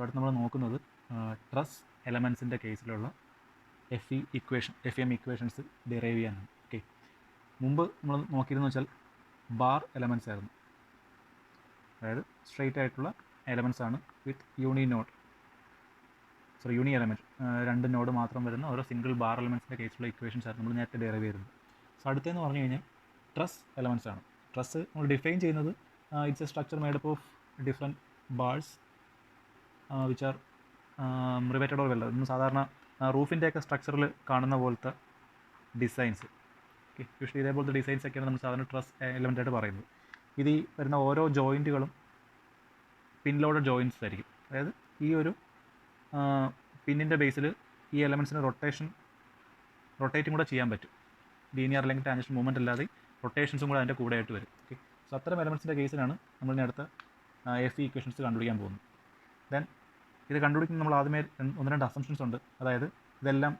അടുത്ത് നമ്മൾ നോക്കുന്നത് ട്രസ് എലമെൻസിൻ്റെ കേസിലുള്ള എഫ് എം ഇക്വേഷൻസ് ഡിറൈവ് ചെയ്യാനാണ്. ഓക്കെ, മുമ്പ് നമ്മൾ നോക്കിയിരുന്നെന്ന് വെച്ചാൽ ബാർ എലമെൻസ് ആയിരുന്നു, അതായത് സ്ട്രെയിറ്റ് ആയിട്ടുള്ള എലമെൻസ് ആണ് വിത്ത് യൂണി എലമെൻറ്റ്, രണ്ട് നോഡ് മാത്രം വരുന്ന ഓരോ സിംഗിൾ ബാർ എലമെൻസിൻ്റെ കേസിലുള്ള ഇക്വേഷൻസ് ആയിരുന്നു നമ്മൾ നേരത്തെ ഡിറൈവ് ചെയ്തത്. സോ അടുത്തെന്ന് പറഞ്ഞു കഴിഞ്ഞാൽ ട്രസ് എലമെൻസ് ആണ്. ട്രസ് നമ്മൾ ഡിഫൈൻ ചെയ്യുന്നത് it's a structure made up of different bars which are riveted or weld. ഇന്ന് സാധാരണ റൂഫിൻ്റെയൊക്കെ സ്ട്രക്ചറിൽ കാണുന്ന പോലത്തെ ഡിസൈൻസ്. ഓക്കെ, യൂഷ്വലി ഇതേപോലത്തെ ഡിസൈൻസ് ഒക്കെയാണ് നമ്മൾ സാധാരണ ട്രസ് എലമെൻ്റ് ആയിട്ട് പറയുന്നത്. ഇത് ഈ വരുന്ന ഓരോ ജോയിൻറ്റുകളും പിൻ ലോഡഡ് ജോയിൻറ്റ്സ് ആയിരിക്കും. അതായത് ഈ ഒരു പിന്നിൻ്റെ ബേസിൽ ഈ എലമെൻസിന് റൊട്ടേറ്റും കൂടെ ചെയ്യാൻ പറ്റും. ലീനിയർ അല്ലെങ്കിൽ ടാൻജൻഷ്യൽ മൂവ്മെൻറ്റ് അല്ലാതെ റൊട്ടേഷൻസും കൂടെ അതിൻ്റെ കൂടെ ആയിട്ട് വരും. ഓക്കെ, സോ അത്തരം എലമെൻസിൻ്റെ കേസിലാണ് നമ്മളിനി അടുത്ത എഫ് ഇക്വേഷൻസ് കണ്ടുപിടിക്കാൻ പോകുന്നത്. ദെൻ ഇത് കണ്ടുപിടിക്കുന്ന നമ്മൾ ആദ്യമേ ഒന്ന് രണ്ട് അസംഷൻസ് ഉണ്ട്. അതായത് ഇതെല്ലാം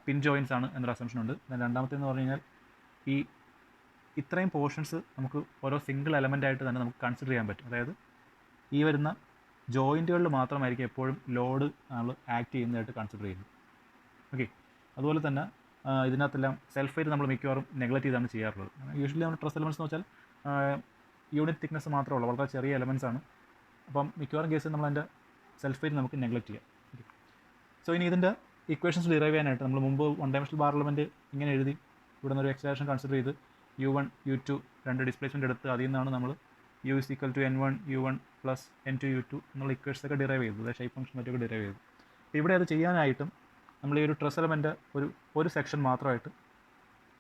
പിൻ ജോയിൻസ് ആണ് എന്നൊരു അസംഷൻ ഉണ്ട്. ദെൻ രണ്ടാമത്തേന്ന് പറഞ്ഞു കഴിഞ്ഞാൽ ഈ ഇത്രയും പോർഷൻസ് നമുക്ക് ഓരോ സിംഗിൾ എലമെൻ്റ് ആയിട്ട് തന്നെ നമുക്ക് കൺസിഡർ ചെയ്യാൻ പറ്റും. അതായത് ഈ വരുന്ന ജോയിൻറ്റുകളിൽ മാത്രമായിരിക്കും എപ്പോഴും ലോഡ് നമ്മൾ ആക്ട് ചെയ്യുന്നതായിട്ട് കൺസിഡർ ചെയ്യുന്നത്. ഓക്കെ, അതുപോലെ തന്നെ ഇതിനകത്തെല്ലാം സെൽഫ് വെയിറ്റ് നമ്മൾ മിക്കവാറും നെഗ്ലക്റ്റ് ചെയ്താണ് ചെയ്യാറുള്ളത്. യൂഷ്വലി നമ്മൾ ട്രസ് എലമെൻറ്റ്സ് എന്ന് വെച്ചാൽ യൂണിറ്റ് തിക്നെസ് മാത്രമേ ഉള്ളൂ, വളരെ ചെറിയ എലമെൻറ്റ്സ് ആണ്. അപ്പം മിക്കവാറും കേസിൽ നമ്മൾ അതിൻ്റെ സെൽഫ് വെയിറ്റ് നമുക്ക് നെഗ്ലക്റ്റ് ചെയ്യാം. ഓക്കെ, സോ ഇനി ഇതിൻ്റെ ഇക്വേഷൻസ് ഡിറൈവ് ചെയ്യാനായിട്ട് നമ്മൾ മുമ്പ് വൺ ഡയമെൻഷണൽ ബാർ എലമെൻറ്റ് ഇങ്ങനെ എഴുതി ഇവിടെ നിന്നൊരു എക്സ് ഡയറക്ഷൻ കൺസിഡർ ചെയ്ത് u1 u2 രണ്ട് ഡിസ്പ്ലേസ്മെൻറ്റ് എടുത്ത് അതിൽ നിന്നാണ് നമ്മൾ u is equal to n1 u1 plus n2 u2 എന്നുള്ള ഇക്വേഷൻസ് ഒക്കെ ഡിറൈവ് ചെയ്തത്, ഷേപ്പ് ഫംഗ്ഷൻ മറ്റൊക്കെ ഡിറൈവ് ചെയ്തു. ഇവിടെ അത് ചെയ്യാനായിട്ടും നമ്മൾ ഈ ഒരു ട്രസ് എലമെൻ്റ് ഒരു സെക്ഷൻ മാത്രമായിട്ട്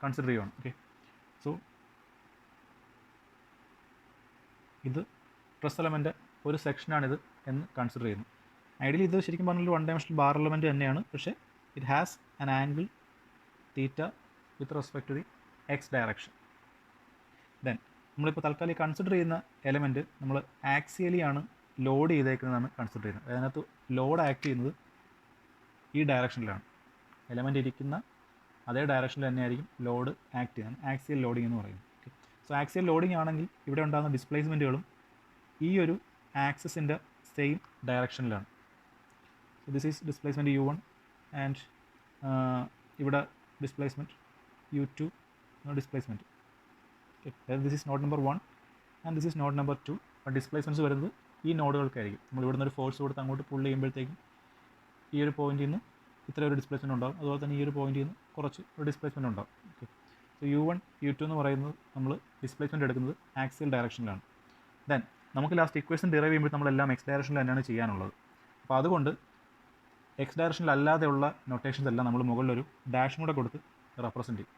കൺസിഡർ ചെയ്യുകയാണ്. ഓക്കെ, സോ ഇത് ട്രസ് എലമെൻ്റ് ഒരു സെക്ഷനാണിത് എന്ന് കൺസിഡർ ചെയ്യുന്നു. ഐഡിയലി ഇത് ശരിക്കും പറഞ്ഞാൽ വൺ ഡയമെൻഷണൽ ബാർ എലമെൻറ്റ് തന്നെയാണ്, പക്ഷേ it has an angle theta with respect to the X direction. Then നമ്മളിപ്പോൾ തൽക്കാലം കൺസിഡർ ചെയ്യുന്ന എലമെൻറ്റ് നമ്മൾ ആക്സിയലി ആണ് ലോഡ് ചെയ്തേക്കുന്നതാണ് കൺസിഡർ ചെയ്യുന്നത്. അതിനകത്ത് ലോഡ് ആക്ട് ചെയ്യുന്നത് ഈ ഡയറക്ഷനിലാണ്. എലമെൻറ്റ് ഇരിക്കുന്ന അതേ ഡയറക്ഷനിൽ തന്നെയായിരിക്കും ലോഡ് ആക്ട് ചെയ്യുന്നത്, ആക്സിയൽ ലോഡിംഗ് എന്ന് പറയുന്നത്. ഓക്കെ, സോ ആക്സിയൽ ലോഡിംഗ് ആണെങ്കിൽ ഇവിടെ ഉണ്ടാകുന്ന ഡിസ്പ്ലേസ്മെൻറ്റുകളും ഈ ഒരു ആക്സിസിൻ്റെ സെയിം ഡയറക്ഷനിലാണ്. So this is displacement u1 and ഇവിടെ ഡിസ്പ്ലേസ്മെൻറ്റ് u2 ഡിസ്പ്ലേസ്മെൻറ്റ്. ഓക്കെ, അതായത് this is node number 1 and this is node number 2. അപ്പോൾ ഡിസ്പ്ലേസ്മെൻറ്റ്സ് വരുന്നത് ഈ നോഡുകൾക്കായിരിക്കും. നമ്മൾ ഇവിടുന്ന് ഒരു ഫോഴ്സ് കൊടുത്ത് അങ്ങോട്ട് പുള്ള് ചെയ്യുമ്പോഴത്തേക്കും ഈ ഒരു പോയിന്റിൽ നിന്ന് ഇത്ര ഒരു ഡിസ്പ്ലേസ്മെൻറ്റ് ഉണ്ടാകും, അതുപോലെ തന്നെ ഈ ഒരു പോയിന്റിൽ നിന്ന് കുറച്ച് ഒരു ഡിസ്പ്ലേസ്മെൻറ്റ് ഉണ്ടാകും. ഓക്കെ, സോ u1 u2 എന്ന് പറയുന്നത് നമ്മൾ ഡിസ്പ്ലേസ്മെൻറ്റ് എടുക്കുന്നത് ആക്സിയൽ ഡയറക്ഷനിലാണ്. ദെൻ നമുക്ക് ലാസ്റ്റ് ഇക്വേഷൻ ഡിറൈവ് ചെയ്യുമ്പോൾ നമ്മളെല്ലാം എക്സ് ഡയറക്ഷനിൽ തന്നെയാണ് ചെയ്യാനുള്ളത്. അപ്പോൾ അതുകൊണ്ട് എക്സ് ഡയറക്ഷനിൽ അല്ലാതെയുള്ള നൊട്ടേഷൻസ് എല്ലാം നമ്മൾ മുകളിലൊരു ഡാഷും കൂടെ കൊടുത്ത് റെപ്രസെൻറ്റ് ചെയ്യും.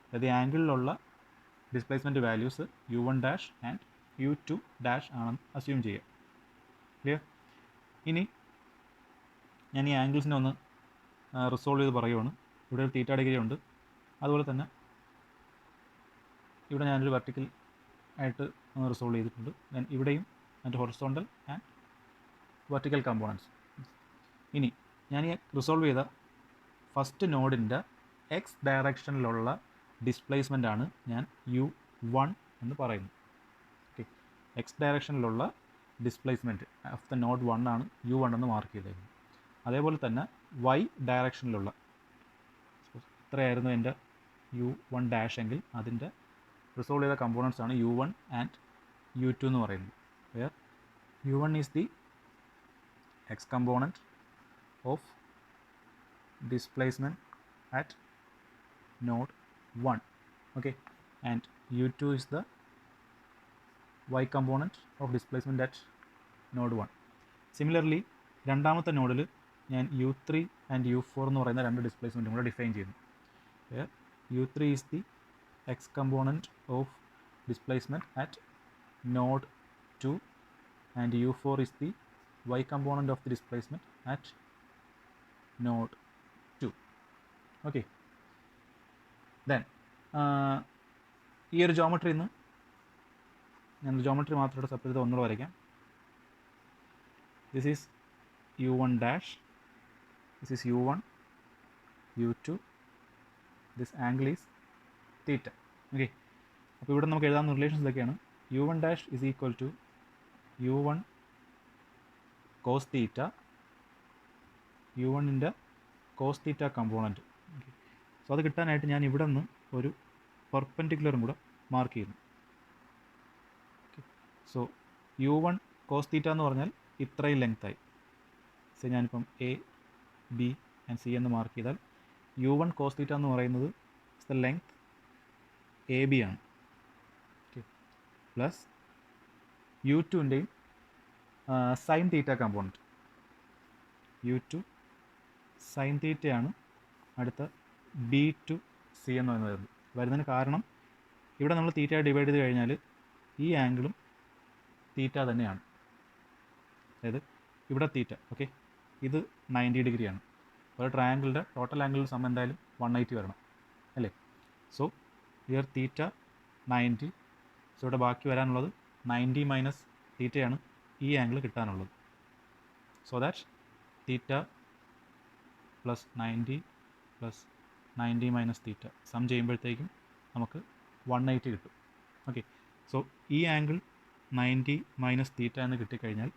അതായത് ആംഗിളിലുള്ള displacement values u1 dash and u2 dash ആണെന്ന് അസ്യൂം ചെയ്യുക. ക്ലിയർ? ഇനി ഞാൻ ഈ ആംഗിൾസിനെ ഒന്ന് റിസോൾവ് ചെയ്ത് പറയുവാണ്. ഇവിടെ ഒരു തീറ്റ ഡിഗ്രി ഉണ്ട്, അതുപോലെ തന്നെ ഇവിടെ ഞാനൊരു വെർട്ടിക്കൽ ആയിട്ട് റിസോൾവ് ചെയ്തിട്ടുണ്ട്. ദെൻ ഇവിടെയും അതിൻ്റെ ഹൊറിസോണ്ടൽ ആൻഡ് വെർട്ടിക്കൽ കമ്പോണൻസ്. ഇനി ഞാൻ ഈ റിസോൾവ് ചെയ്ത ഫസ്റ്റ് നോഡിൻ്റെ എക്സ് ഡയറക്ഷനിലുള്ള ഡിസ്പ്ലേസ്മെൻ്റ് ആണ് ഞാൻ u1 എന്ന് പറയുന്നത്. ഓക്കെ, എക്സ് ഡയറക്ഷനിലുള്ള ഡിസ്പ്ലേസ്മെൻറ്റ് ഓഫ് ദ നോഡ് 1 ആണ് u1 എന്ന് മാർക്ക് ചെയ്തേക്കുന്നത്. അതേപോലെ തന്നെ y ഡയറക്ഷനിലുള്ള ഇത്രയായിരുന്നു എൻ്റെ u1 ഡാഷ് എങ്കിൽ അതിൻ്റെ റിസോൾവ് ചെയ്ത കമ്പോണൻസ് ആണ് u1 ആൻഡ് u2 എന്ന് പറയുന്നത്. Where u1 is the X component of displacement at node 1, okay, and u2 is the y component of displacement at node 1. Similarly രണ്ടാമത്തെ നോഡിൽ ഞാൻ u3 ആൻഡ് u4 എന്ന് പറയുന്ന രണ്ട് ഡിസ്പ്ലേസ്മെൻറ്റും കൂടെ ഡിഫൈൻ ചെയ്യുന്നു. u3 is the x component of displacement at node 2 and u4 is the y component of the displacement at node 2. Okay, then ഈ ഒരു ജോമെട്രി നിന്ന് ഞാൻ ജോമെട്രി മാത്രമായിട്ട് സെപ്പറേറ്റ് ചെയ്ത് ഒന്നുകൂടെ വരയ്ക്കാം. This is u1 dash, this is u1 u2, this angle is theta. Okay, അപ്പോൾ ഇവിടെ നമുക്ക് എഴുതാവുന്ന റിലേഷൻസ് ഇതൊക്കെയാണ്. u1 dash is equal to u1 cos theta U വണ്ണിൻ്റെ കോസ് തീറ്റ കമ്പോണൻറ്റ്. സോ അത് കിട്ടാനായിട്ട് ഞാൻ ഇവിടെ നിന്ന് ഒരു പെർപെൻഡിക്കുലറും കൂടെ മാർക്ക് ചെയ്യുന്നു. So U one cos theta എന്ന് പറഞ്ഞാൽ ഇത്രയും ലെങ്തായി. സോ ഞാനിപ്പം എ ബി ആൻഡ് സി എന്ന് മാർക്ക് ചെയ്താൽ യു വൺ കോസ് തീറ്റ എന്ന് പറയുന്നത് ദ ലെങ്ത് എ ബി ആണ്. ഓക്കെ, പ്ലസ് യു ടുവിൻ്റെയും sine theta component U two sine തീറ്റയാണ് അടുത്ത ബി ടു സി എന്ന് പറയുന്നത്. വരുന്നതിന് കാരണം ഇവിടെ നമ്മൾ തീറ്റ ഡിവൈഡ് ചെയ്ത് കഴിഞ്ഞാൽ ഈ ആംഗിളും തീറ്റ തന്നെയാണ്. അതായത് ഇവിടെ തീറ്റ, ഓക്കെ, ഇത് 90 ഡിഗ്രിയാണ്. ഒരു ട്രയാങ്കിളിൻ്റെ ടോട്ടൽ ആംഗിളിൻ്റെ സം എന്തായാലും 180 വരണം അല്ലേ. So here theta 90. സോ ഇവിടെ ബാക്കി വരാനുള്ളത് 90 മൈനസ് തീറ്റയാണ് ഈ ആംഗിൾ കിട്ടാനുള്ളത്. So that theta plus 90 plus 90 minus theta sum ചെയ്യുമ്പോഴത്തേക്കും നമുക്ക് 180 കിട്ടും. ഓക്കെ, സോ ഈ ആംഗിൾ 90 മൈനസ് തീറ്റ എന്ന് കിട്ടിക്കഴിഞ്ഞാൽ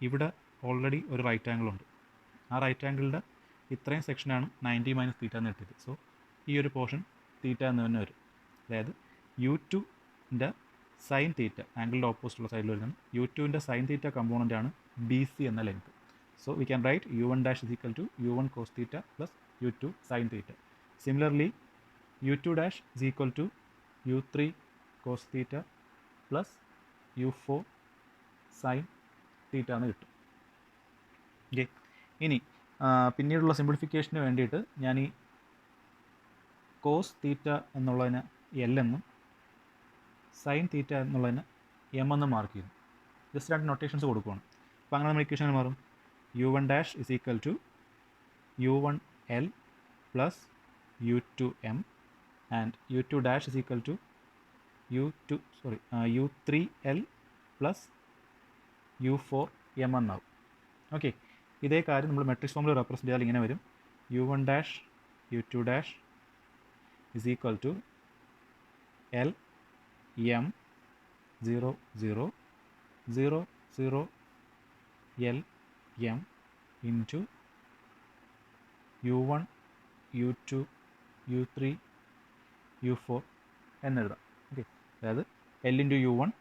ഇവിടെ ഓൾറെഡി ഒരു റൈറ്റ് ആംഗിൾ ഉണ്ട്. ആ റൈറ്റ് ആംഗിളിൻ്റെ ഇത്രയും സെക്ഷനാണ് 90 മൈനസ് തീറ്റ എന്ന് കിട്ടിയത്. സോ ഈ ഒരു പോർഷൻ തീറ്റ എന്ന് തന്നെ വരും. അതായത് യു ടുൻ്റെ സൈൻ തീറ്റ ആംഗിളിൻ്റെ ഓപ്പോസിറ്റുള്ള സൈഡിൽ വരുന്നത് യു ടുവിൻ്റെ സൈൻ തീറ്റ കമ്പോണൻ്റ് ആണ് ബി സി എന്ന length. So we can write U one dash is equal to U one cos theta plus U two sine theta. Similarly U two dash is equal to U three cos theta plus U four sine theta എന്ന് കിട്ടും. Okay, ഇനി പിന്നീടുള്ള സിംപ്ലിഫിക്കേഷന് വേണ്ടിയിട്ട് ഞാൻ ഈ cos theta എന്നുള്ളതിന് L എന്നും sine theta എന്നുള്ളതിന് എം എന്നും മാർക്ക് ചെയ്യുന്നു. ജസ്റ്റ് രണ്ട് നൊട്ടേഷൻസ് കൊടുക്കുകയാണ്. അപ്പോൾ അങ്ങനെ നമ്മൾ ഇക്വേഷൻ മാറും. U one dash is equal to U one L plus U two M and U two dash is equal to U three L plus U four M എന്നാവും. Okay, ഇതേ കാര്യം നമ്മൾ മെട്രിക്സ് ഫോമിൽ റെപ്രസെൻറ്റ് ചെയ്താൽ ഇങ്ങനെ വരും. U one dash U two dash is equal to L M 0 0 0 0 L M into U one U two U three U four എന്നെഴുതാം. Okay, അതായത് L into U one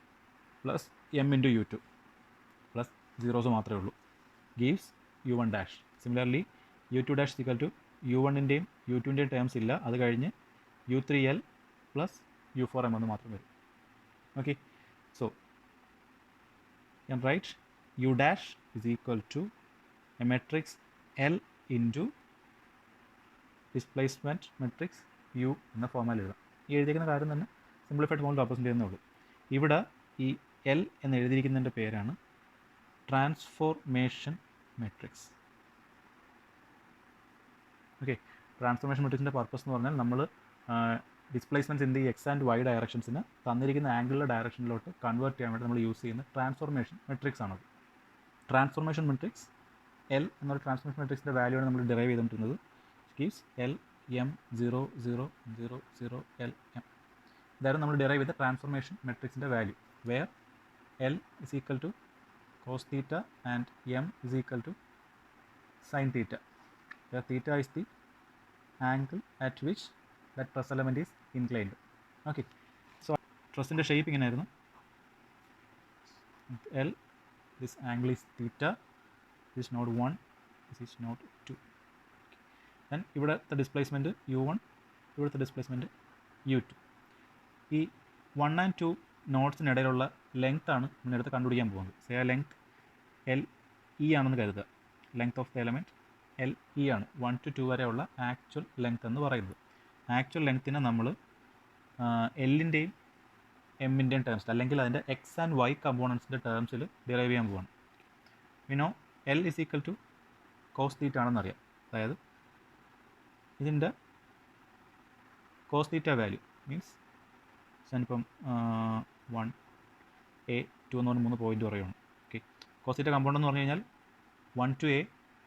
plus M into U two plus zeros മാത്രമേ ഉള്ളൂ gives U one dash. Similarly U two dash equal to U വണ്ണിൻ്റെയും U ടുവിൻ്റെയും terms ഇല്ല, അത് കഴിഞ്ഞ് U three L plus U four M എന്ന് മാത്രം വരും. Okay, so you can write u dash is equal to a matrix L into displacement matrix U എന്ന ഫോമിൽ എഴുതാം. ഈ എഴുതിയിരിക്കുന്ന കാര്യം തന്നെ സിംപ്ലിഫൈഡ് ഫോമിൽ റെപ്രസെൻറ്റ് ചെയ്യുന്നേ ഉള്ളൂ. ഇവിടെ ഈ എൽ എന്ന് എഴുതിയിരിക്കുന്നതിൻ്റെ പേരാണ് ട്രാൻസ്ഫോർമേഷൻ മെട്രിക്സ്. ഓക്കെ, ട്രാൻസ്ഫോർമേഷൻ മെട്രിക്സിൻ്റെ പർപ്പസ് എന്ന് പറഞ്ഞാൽ നമ്മൾ displacements in the X and Y ഡയറക്ഷൻസിന് തന്നിരിക്കുന്ന ആംഗിളിലെ ഡയറക്ഷനിലോട്ട് കൺവേർട്ട് ചെയ്യാൻ വേണ്ടി നമ്മൾ യൂസ് ചെയ്യുന്ന ട്രാൻസ്ഫോർമേഷൻ മെട്രിക്സ് ആണത്. ട്രാൻസ്ഫോർമേഷൻ മെട്രിക്സ് എൽ എന്നൊരു ട്രാൻസ്ഫോർമേഷൻ മെട്രിക്സിൻ്റെ വാല്യൂ ആണ് നമ്മൾ ഡിറൈവ് ചെയ്തുകൊണ്ടിരുന്നത്. Gives L M 0 0 0 0 L M. ഇതായിരുന്നു നമ്മൾ ഡിറൈവ് ചെയ്ത ട്രാൻസ്ഫോർമേഷൻ മെട്രിക്സിൻ്റെ value, where L is equal to cos theta and M is equal to sine theta. Theta is the angle at which that truss element is inclined. Okay, so trussന്റെ shape ഇങ്ങനെയായിരുന്നു. L, this angle is theta, this is node 1, this is node 2. Then ഇവിടുത്തെ displacement u1, ഇവിടുത്തെ displacement u2. ഈ 1 and 2 നോട്ട്സിനിടയിലുള്ള length ആണ് നമ്മളെടുത്ത് കണ്ടുപിടിക്കാൻ പോകുന്നത്. Say ആ ലെങ്ത് എൽ ഇ ആണെന്ന് കരുതുക. Length of the element L E ആണ്. 1 to 2 വരെയുള്ള ആക്ച്വൽ ലെങ്ത് എന്ന് പറയുന്നത്. ആക്ച്വൽ ലെങ്ത്തിനെ നമ്മൾ എല്ലിൻ്റെയും എമ്മിൻ്റെയും ടേംസിൽ അല്ലെങ്കിൽ അതിൻ്റെ എക്സ് ആൻഡ് വൈ കമ്പോണൻസിൻ്റെ ടേംസിൽ ഡിറൈവ് ചെയ്യാൻ പോവാണ്. We know L is equal to cos theta ആണെന്നറിയാം. അതായത് ഇതിൻ്റെ കോസ് തീറ്റ വാല്യൂ മീൻസ് ഞാനിപ്പം 1 A 2 എന്ന് പറഞ്ഞ് 3 പോയിൻ്റ് പറയുകയാണ്. ഓക്കെ, കോസ് തീറ്റ കമ്പോണൻ്റ് എന്ന് പറഞ്ഞു കഴിഞ്ഞാൽ 1 to A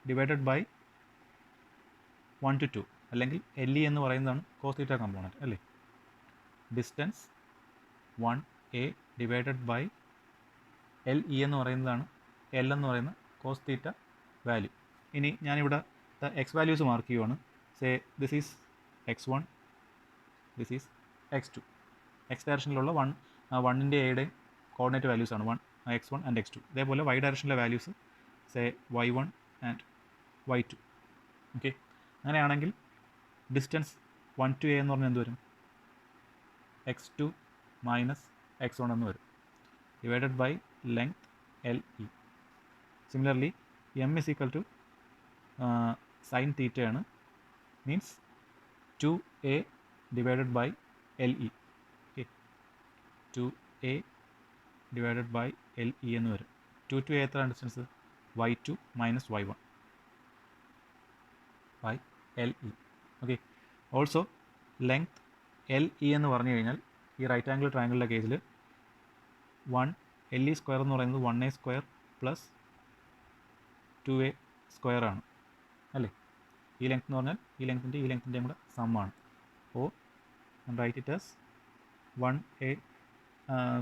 divided by 1 to 2 അല്ലെങ്കിൽ എൽ ഇ എന്ന് പറയുന്നതാണ് കോസ് തീറ്റ കമ്പോണൻറ്റ് അല്ലേ. Distance 1 A divided by L E എന്ന് പറയുന്നതാണ് എൽ എന്ന് പറയുന്ന കോസ് തീറ്റ വാല്യൂ. ഇനി ഞാനിവിടെ എക്സ് വാല്യൂസ് മാർക്ക് ചെയ്യുവാണ്. Say this is x1, this is x2. X ഡയറക്ഷനിലുള്ള വണ്ണിൻ്റെ എയുടെയും കോർഡിനേറ്റ് വാല്യൂസ് ആണ് x1 ആൻഡ് x2. ഇതേപോലെ y ഡയറക്ഷനിലെ values say y1 and y2. Okay, അങ്ങനെയാണെങ്കിൽ ഡിസ്റ്റൻസ് 1 to a എന്ന് പറഞ്ഞാൽ എന്ത് വരും? x2 മൈനസ് x1 എന്ന് വരും, divided by length LE. Similarly m is equal to sine theta ആണ്, means 2a divided by LE. Okay, 2a divided by LE എന്ന് വരും. 2 to a എത്രയാണ് distance? y2 minus y1 by LE. Okay, also length LE എന്ന് പറഞ്ഞു കഴിഞ്ഞാൽ ഈ right angle ട്രയാങ്കിളിൻ്റെ കേസിൽ 1 LE square എന്ന് പറയുന്നത് 1a square plus 2a square ആണ് അല്ലേ? ഈ ലെങ്ത് എന്ന് പറഞ്ഞാൽ ഈ ലെങ്ത്തിൻ്റെയും കൂടെ സമ്മാണ്. അപ്പോൾ right it as 1a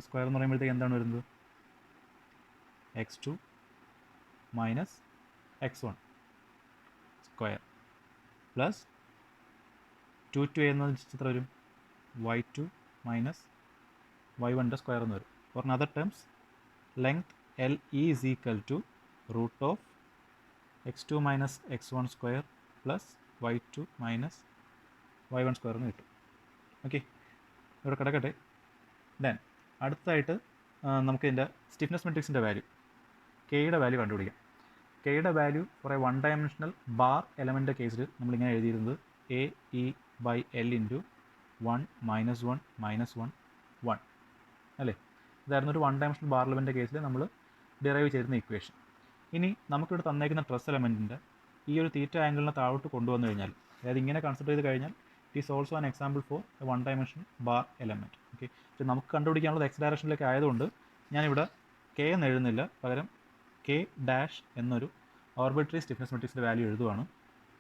square എന്ന് പറയുമ്പോഴത്തേക്ക് എന്താണ് വരുന്നത്? x2 minus x1 square plus 2 to a എന്ന് എത്ര വരും? y2 മൈനസ് y1 സ്ക്വയർ എന്ന് വരും. Or in other terms length LE is equal to root of x2 minus x1 square plus y2 minus y1 square എന്ന് കിട്ടും. Okay, ഇവിടെ കിടക്കട്ടെ. Then അടുത്തതായിട്ട് നമുക്ക് ഇതിൻ്റെ സ്റ്റിഫ്നെസ് മെട്രിക്സിൻ്റെ വാല്യൂ, കെയുടെ വാല്യൂ കണ്ടുപിടിക്കാം. കെയുടെ വാല്യൂ കുറേ വൺ ഡയമെൻഷണൽ ബാർ എലമെൻ്റ് കേസിൽ നമ്മളിങ്ങനെ എഴുതിയിരുന്നത് AE/L ഇൻറ്റു 1 മൈനസ് 1 മൈനസ് 1 1 അല്ലേ? ഇതായിരുന്നു ഒരു വൺ ഡയമെൻഷണൽ ബാർ എലമെൻ്റ് കേസിൽ നമ്മൾ ഡിറൈവ് ചെയ്തിരുന്ന ഇക്വേഷൻ. ഇനി നമുക്കിവിടെ തന്നേക്കുന്ന ട്രസ് എലമെൻറ്റിൻ്റെ ഈ ഒരു തീറ്റ ആംഗിളിനെ താഴോട്ട് കൊണ്ടുവന്നു കഴിഞ്ഞാൽ, അതായത് ഇങ്ങനെ കൺസിഡർ ചെയ്ത് കഴിഞ്ഞാൽ it is also an example for A one dimensional bar element. Okay, പക്ഷേ നമുക്ക് കണ്ടുപിടിക്കാനുള്ളത് എക്സ് ഡയറക്ഷനിലേക്ക് ആയതുകൊണ്ട് ഞാനിവിടെ കെ എന്ന് എഴുതുന്നില്ല, പകരം കെ ഡാഷ് എന്നൊരു ഓർബിട്രറി സ്റ്റിഫ്നെസ് മെട്രിക്സിൻ്റെ വാല്യൂ എഴുതുവാണ്.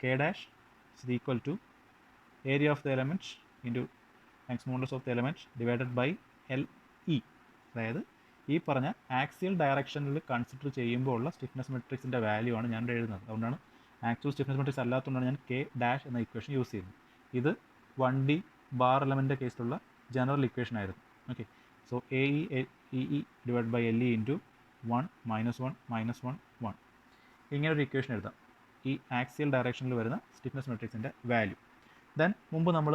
K dash is equal to area of the element into Young's modulus of the element divided by LE. അതായത് ഈ പറഞ്ഞ ആക്സിയൽ ഡയറക്ഷനിൽ കൺസിഡർ ചെയ്യുമ്പോൾ ഉള്ള സ്റ്റിഫ്നെസ് മെട്രിക്സിൻ്റെ വാല്യൂ ആണ് ഞാൻ എഴുതുന്നത്. അതുകൊണ്ടാണ് ആക്ച്വൽ സ്റ്റിഫ്നെസ് മെട്രിക്സ് അല്ലാത്തതുകൊണ്ടാണ് ഞാൻ കെ ഡാഷ് എന്ന ഇക്വേഷൻ യൂസ് ചെയ്യുന്നത്. ഇത് 1D ബാർ എലമെൻ്റ് കേസിലുള്ള ജനറൽ ഇക്വേഷൻ ആയിരുന്നു. Okay, so AE divide by LE into 1 minus 1 minus 1 1 ഇങ്ങനെ ഒരു ഇക്വേഷൻ എഴുതാം, ഈ ആക്സിയൽ ഡയറക്ഷനിൽ വരുന്ന സ്റ്റിഫ്നെസ് മെട്രിക്സിൻ്റെ വാല്യൂ. ദെൻ മുമ്പ് നമ്മൾ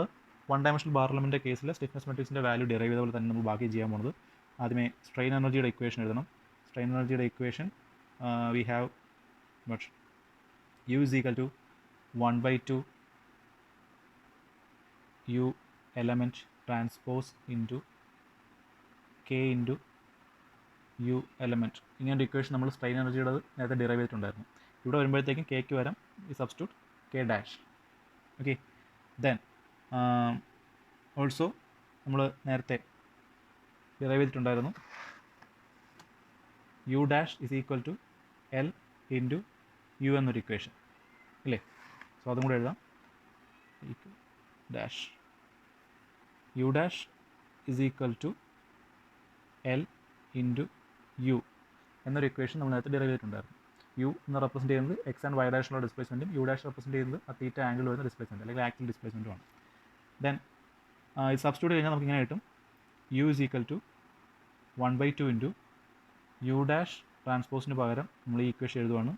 വൺ ഡയമെൻഷണൽ ബാർ എലമെൻ്റ് കേസിൽ സ്റ്റിഫ്നെസ് മെട്രിക്സിൻ്റെ വാല്യൂ ഡിറൈവ് ചെയ്ത പോലെ തന്നെ നമ്മൾ ബാക്കി ചെയ്യാൻ പോകുന്നത്. ആദ്യമേ സ്ട്രെയിൻ എനർജിയുടെ ഇക്വേഷൻ എഴുതണം. സ്ട്രെയിൻ എനർജിയുടെ equation we have but U is equal to 1/2 U element transpose into K into U element. ഇങ്ങനൊരു ഇക്വേഷൻ നമ്മൾ സ്ട്രെയിൻ എനർജിയുടെ നേരത്തെ ഡിറൈവ് ചെയ്തിട്ടുണ്ടായിരുന്നു. ഇവിടെ വരുമ്പോഴത്തേക്കും കെക്ക് വരാം ഈ substitute K dash. Okay, then also നമ്മൾ നേരത്തെ ഡിറൈവ് ചെയ്തിട്ടുണ്ടായിരുന്നു U dash is equal to L into U എന്നൊരു ഇക്വേഷൻ ഇല്ലേ? സോ അതും കൂടെ എഴുതാം. Dash U dash is equal to L into U എന്നൊരു ഇക്വേഷൻ നമ്മൾ നേരത്തെ ഡിറൈവ് ചെയ്തിട്ടുണ്ടായിരുന്നു. U എന്ന് റെപ്രസെൻറ്റ് ചെയ്യുന്നത് എക്സ് ആൻഡ് വൈ ഡാഷിലുള്ള ഡിസ്പ്ലേസ്മെൻറ്റും U ഡാഷ് റെപ്രസെൻറ്റ് ചെയ്യുന്നത് ആ തീറ്റ ആംഗിൾ വരുന്ന ഡിസ്പ്ലേസ്മെൻറ്റ് അല്ലെങ്കിൽ ആക്ച്വൽ ഡിസ്പ്ലേസ്മെൻറ്റുമാണ്. ദെൻ ഇത് സബ്സ്റ്റിറ്റ്യൂട്ട് കഴിഞ്ഞാൽ നമുക്ക് ഇങ്ങനെ കിട്ടും U is equal to 1/2 into U dash ട്രാൻസ്പോസിന് പകരം നമ്മൾ ഈ ഇക്വേഷൻ എഴുതുവാണ്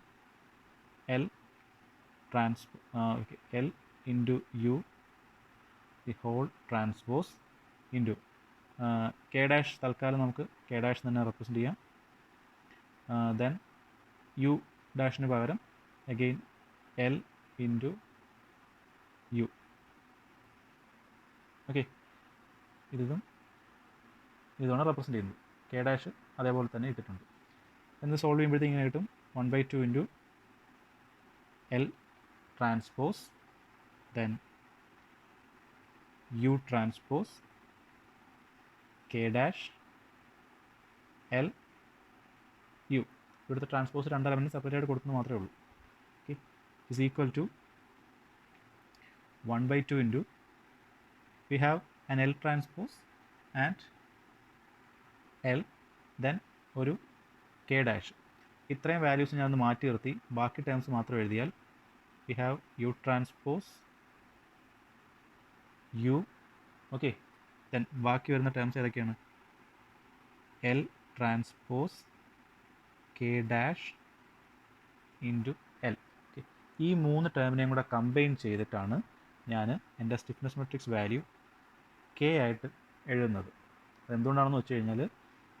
L into U the whole transpose into K dash. തൽക്കാലം നമുക്ക് കെ ഡാഷ് തന്നെ റെപ്രസെൻറ്റ് ചെയ്യാം. ദെൻ U ഡാഷിന് പകരം again L into U. Okay, ഇതാണ് റെപ്രസെൻറ്റ് ചെയ്യുന്നത്. കെ ഡാഷ് അതേപോലെ തന്നെ ഇട്ടിട്ടുണ്ട്. എന്ന് സോൾവ് ചെയ്യുമ്പോഴത്തേക്ക് ഇങ്ങനെ കിട്ടും 1/2 into L transpose then U transpose K dash L U. ഇവിടുത്തെ ട്രാൻസ്പോസ് രണ്ട് എലമെൻറ്റ് സെപ്പറേറ്റ് ആയിട്ട് കൊടുക്കുന്നത് മാത്രമേ ഉള്ളൂ. Okay, is equal to 1/2 into we have an L transpose and L then ഒരു K ഡാഷ്. ഇത്രയും വാല്യൂസ് ഞാനൊന്ന് മാറ്റി നിർത്തി ബാക്കി ടേംസ് മാത്രം എഴുതിയാൽ we have U transpose U. Okay, then ബാക്കി വരുന്ന ടേംസ് ഏതൊക്കെയാണ്? L transpose K dash into L. Okay, ഈ 3 ടേമിനെയും കൂടെ കമ്പൈൻ ചെയ്തിട്ടാണ് ഞാൻ എൻ്റെ സ്റ്റിഫ്നെസ് മെട്രിക്സ് വാല്യൂ കെ ആയിട്ട് എഴുതുന്നത്. അതെന്തുകൊണ്ടാണെന്ന് വെച്ച് കഴിഞ്ഞാൽ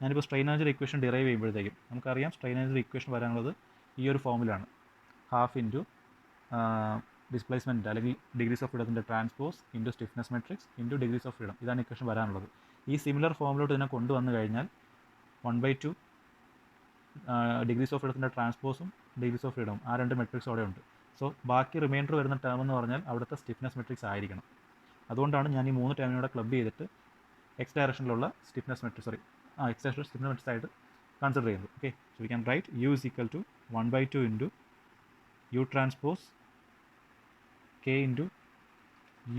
ഞാനിപ്പോൾ സ്ട്രെയിൻ ഇക്വേഷൻ ഡിറൈവ് ചെയ്യുമ്പോഴത്തേക്കും നമുക്കറിയാം സ്ട്രെയിൻ ഇക്വേഷൻ വരാനുള്ളത് ഈ ഒരു ഫോമിലാണ്. ഹാഫ് ഇൻറ്റു ഡിസ്പ്ലേസ്മെൻറ്റ് അല്ലെങ്കിൽ ഡിഗ്രീസ് ഓഫ് ഫ്രീഡത്തിൻ്റെ transpose into stiffness matrix into degrees of freedom, ഇതാണ് ഇക്വേഷൻ വരാനുള്ളത്. ഈ സിമിലർ ഫോമിലോട്ട് ഇതിനെ കൊണ്ടുവന്നു കഴിഞ്ഞാൽ 1/2 ഡിഗ്രീസ് ഓഫ് ഫ്രീഡത്തിൻ്റെ ട്രാൻസ്പോസും ഡിഗ്രീസ് ഓഫ് ഫ്രീഡം ആ 2 മെട്രിക്സ് അവിടെ ഉണ്ട്. സോ ബാക്കി റിമൈൻഡർ വരുന്ന ടേം എന്ന് പറഞ്ഞാൽ അവിടുത്തെ സ്റ്റിഫ്നെസ് മെട്രിക്സ് ആയിരിക്കണം. അതുകൊണ്ടാണ് ഞാൻ ഈ 3 ടേമിനോടെ ക്ലബ് ചെയ്തിട്ട് എക്സ് ഡയറക്ഷനിലുള്ള stiffness matrix X direction stiffness matrix ആയിട്ട് കൺസിഡർ ചെയ്യുന്നത്. Okay, so we can write U is equal to 1/2 into U transpose K into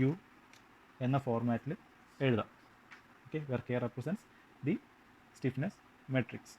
U എന്ന ഫോർമാറ്റിൽ എഴുതാം. Okay, where K represents the stiffness matrix.